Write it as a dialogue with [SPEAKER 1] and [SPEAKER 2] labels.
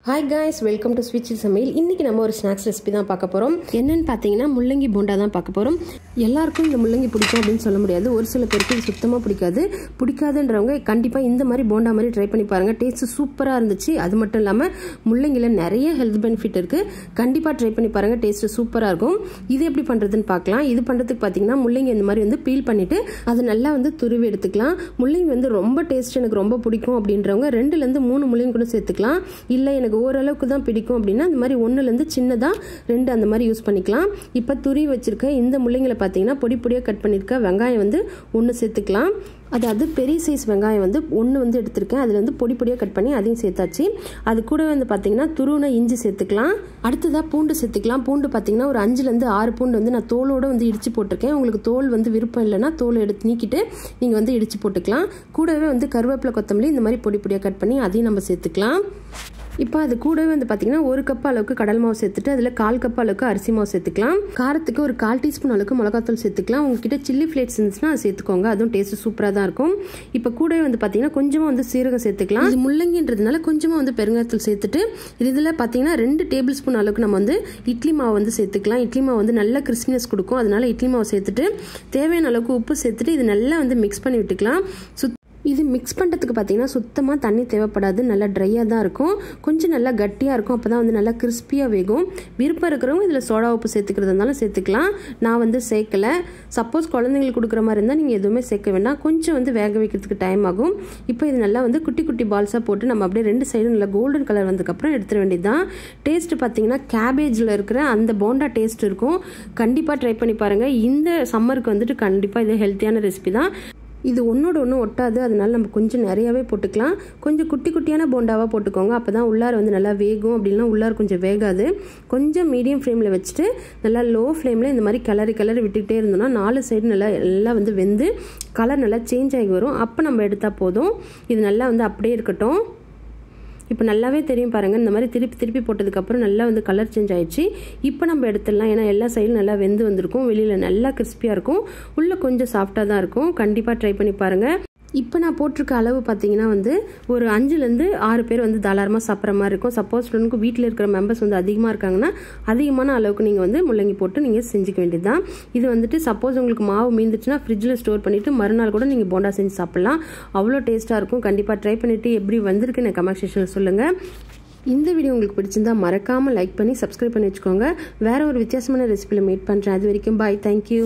[SPEAKER 1] Hi guys, welcome to Switch சமையல். இன்னைக்கு நம்ம ஒரு ஸ்நாக்ஸ் ரெசிபி தான் பார்க்க போறோம். என்னன்னு பாத்தீங்கன்னா முள்ளங்கி போண்டா தான் பார்க்க போறோம். எல்லாருக்கும் இந்த முள்ளங்கி பிடிக்கும் அப்படினு சொல்ல முடியாது. ஒரு சில பேருக்கு இது சுத்தமா பிடிக்காதுன்றவங்க கண்டிப்பா இந்த மாதிரி போண்டா மாதிரி ட்ரை பண்ணி பாருங்க. டேஸ்ட் சூப்பரா இருந்துச்சு. அது மட்டும் இல்லாம முள்ளங்கில நிறைய ஹெல்த் பெனிஃபிட் இருக்கு. கண்டிப்பா ட்ரை பண்ணி பாருங்க. டேஸ்ட் சூப்பரா இருக்கும். இது எப்படி பண்றதுன்னு பார்க்கலாம். இது பண்றதுக்கு பாத்தீங்கன்னா முள்ளங்கி இந்த மாதிரி வந்து பீல் பண்ணிட்டு அது நல்லா வந்து துருவி எடுத்துக்கலாம். முள்ளங்கி வந்து ரொம்ப டேஸ்ட் எனக்கு ரொம்ப பிடிக்கும் அப்படின்றவங்க 2 ல இருந்து 3 முள்ளங்கி கூட சேர்த்துக்கலாம். இல்ல ஓரளவுக்கு தான் பிடிக்கும் அப்படின்னா அந்த மாதிரி 1 ல இருந்து சின்னதா 2 அந்த மாதிரி யூஸ் பண்ணிக்கலாம். இப்போ துரி வச்சிருக்க இந்த முள்ளங்கில பாத்தீங்கன்னா பொடி பொடியா கட் பண்ணிருக்க வெங்காயம் வந்து 1 சேர்த்துக்கலாம். அதாவது பெரிய சைஸ் வெங்காயம் வந்து 1 வந்து எடுத்திருக்கேன். அதுல வந்து பொடி பொடியா கட் பண்ணி அதையும் சேர்த்தாச்சு. அது கூட வந்து பாத்தீங்கன்னா துருவன இஞ்சி சேர்த்துக்கலாம். அடுத்ததா பூண்டு சேர்த்துக்கலாம். பூண்டு பாத்தீங்கன்னா ஒரு 5 ல இருந்து 6 பூண்டு வந்து நான் தோலோட வந்து இடிச்சு போட்டிருக்கேன். உங்களுக்கு தோல் வந்து விருப்பம் இல்லைன்னா தோலை எடுத்து நீக்கிட்டு நீங்க வந்து இடிச்சு போட்டுக்கலாம். கூடவே வந்து கருவேப்பிலை கொத்தமல்லி இந்த மாதிரி பொடி பொடியா கட் பண்ணி அதையும் நம்ம சேர்த்துக்கலாம். இப்போ அது கூடவே வந்து பாத்தீங்கன்னா 1 கப் அளவுக்கு கடல் மாவு சேர்த்துட்டு அதுல 1/4 கப் அளவுக்கு அரிசி மாவு சேர்த்துக்கலாம். காரத்துக்கு ஒரு 1/4 டீஸ்பூன் அளவுக்கு மிளகாத்தூள் சேர்த்துக்கலாம். உங்ககிட்ட சில்லி ஃபிளேக்ஸ் இருந்துச்சுன்னா அதை சேர்த்துக்கோங்க. அதுவும் டேஸ்ட் சூப்பரா தான் இருக்கும். இப்போ கூடவே வந்து பாத்தீங்கன்னா கொஞ்சமா வந்து சீரகம் சேர்த்துக்கலாம். இது முள்ளங்கின்றதுனால கொஞ்சமா வந்து பெருங்காயத்தூள் சேர்த்துட்டு இதுல பாத்தீங்கன்னா 2 டேபிள் ஸ்பூன் அளவுக்கு நம்ம வந்து இட்லி மாவு வந்து சேர்த்துக்கலாம். இட்லி மாவு வந்து நல்ல கிறிஸ்பினஸ் கொடுக்கும். அதனால இட்லி மாவு சேர்த்துட்டு தேவையான அளவுக்கு உப்பு சேர்த்துட்டு இது நல்லா வந்து மிக்ஸ் பண்ணி விட்டுக்கலாம். இது மிக்ஸ் பண்ணுறதுக்கு பார்த்தீங்கன்னா சுத்தமாக தண்ணி தேவைப்படாது. நல்லா ட்ரையாக தான் இருக்கும். கொஞ்சம் நல்லா கட்டியாக இருக்கும். அப்போ தான் வந்து நல்லா கிறிஸ்பியாக வேகும். விருப்பம் இருக்கிறவங்க இதில் சோடா உப்பு சேர்த்துக்கிறது இருந்தாலும் சேர்த்துக்கலாம். நான் வந்து சேர்க்கலை. சப்போஸ் குழந்தைங்களுக்கு கொடுக்குற மாதிரி இருந்தால் நீங்கள் எதுவுமே சேர்க்க வேண்டாம். கொஞ்சம் வந்து வேக வைக்கிறதுக்கு டைம் ஆகும். இப்போ இது நல்லா வந்து குட்டி குட்டி பால்ஸாக போட்டு நம்ம அப்படியே 2 சைடும் நல்லா கோல்டன் கலர் வந்ததுக்கப்புறம் எடுத்துட வேண்டியது தான். டேஸ்ட் பார்த்தீங்கன்னா கேபேஜில் இருக்கிற அந்த போண்டா டேஸ்ட் இருக்கும். கண்டிப்பாக ட்ரை பண்ணி பாருங்கள். இந்த சம்மருக்கு வந்துட்டு கண்டிப்பாக இது ஹெல்த்தியான ரெசிபி தான். இது ஒன்னோட ஒன்று ஒட்டாது. அதனால நம்ம கொஞ்சம் நிறையாவே போட்டுக்கலாம். கொஞ்சம் குட்டி குட்டியான போண்டாவாக போட்டுக்கோங்க. அப்போ தான் உள்ளார வந்து நல்லா வேகும். அப்படின்னா உள்ளார கொஞ்சம் வேகாது. கொஞ்சம் மீடியம் ஃப்ளேமில் வச்சுட்டு நல்லா லோ ஃப்ளேமில் இந்த மாதிரி கிளறி விட்டுக்கிட்டே இருந்தோம்னா 4 சைடு நல்லா வந்து வெந்து கலர் நல்லா சேஞ்ச் ஆகி வரும். அப்போ நம்ம எடுத்தால் போதும். இது நல்லா வந்து அப்படியே இருக்கட்டும். இப்போ நல்லாவே தெரியும் பாருங்க. இந்த மாதிரி திருப்பி போட்டதுக்கப்புறம் நல்லா வந்து கலர் சேஞ்ச் ஆயிடுச்சு. இப்போ நம்ம எடுத்துடலாம். ஏன்னா எல்லா சைடும் நல்லா வெந்து வந்திருக்கும். வெளியில் நல்லா கிறிஸ்பியாக இருக்கும். உள்ளே கொஞ்சம் சாஃப்டாக தான் இருக்கும். கண்டிப்பாக ட்ரை பண்ணி பாருங்கள். இப்போ நான் போட்டிருக்க அளவு பார்த்தீங்கன்னா வந்து ஒரு 5 ல இருந்து 6 பேர் வந்து தாராளமாக சாப்பிட்ற மாதிரி இருக்கும். சப்போஸ் உங்களுக்கு வீட்டில் இருக்கிற மெம்பர்ஸ் வந்து அதிகமாக இருக்காங்கன்னா அதிகமான அளவுக்கு நீங்கள் வந்து முள்ளங்கி போட்டு நீங்கள் செஞ்சுக்க வேண்டியது தான். இது வந்துட்டு சப்போஸ் உங்களுக்கு மாவு மீந்துச்சுன்னா ஃப்ரிட்ஜில் ஸ்டோர் பண்ணிவிட்டு மறுநாள் கூட நீங்கள் போண்டா செஞ்சு சாப்பிட்லாம். அவ்வளோ டேஸ்ட்டாக இருக்கும். கண்டிப்பாக ட்ரை பண்ணிவிட்டு எப்படி வந்திருக்கு எனக்கு கமெண்ட் செக்ஷனில் சொல்லுங்கள். இந்த வீடியோ உங்களுக்கு பிடிச்சிருந்தா மறக்காமல் லைக் பண்ணி சப்ஸ்கிரைப் பண்ணி வச்சுக்கோங்க. வேறு ஒரு வித்தியாசமான ரெசிபியில் மீட் பண்ணுறேன். அது வரைக்கும் பாய். தேங்க்யூ.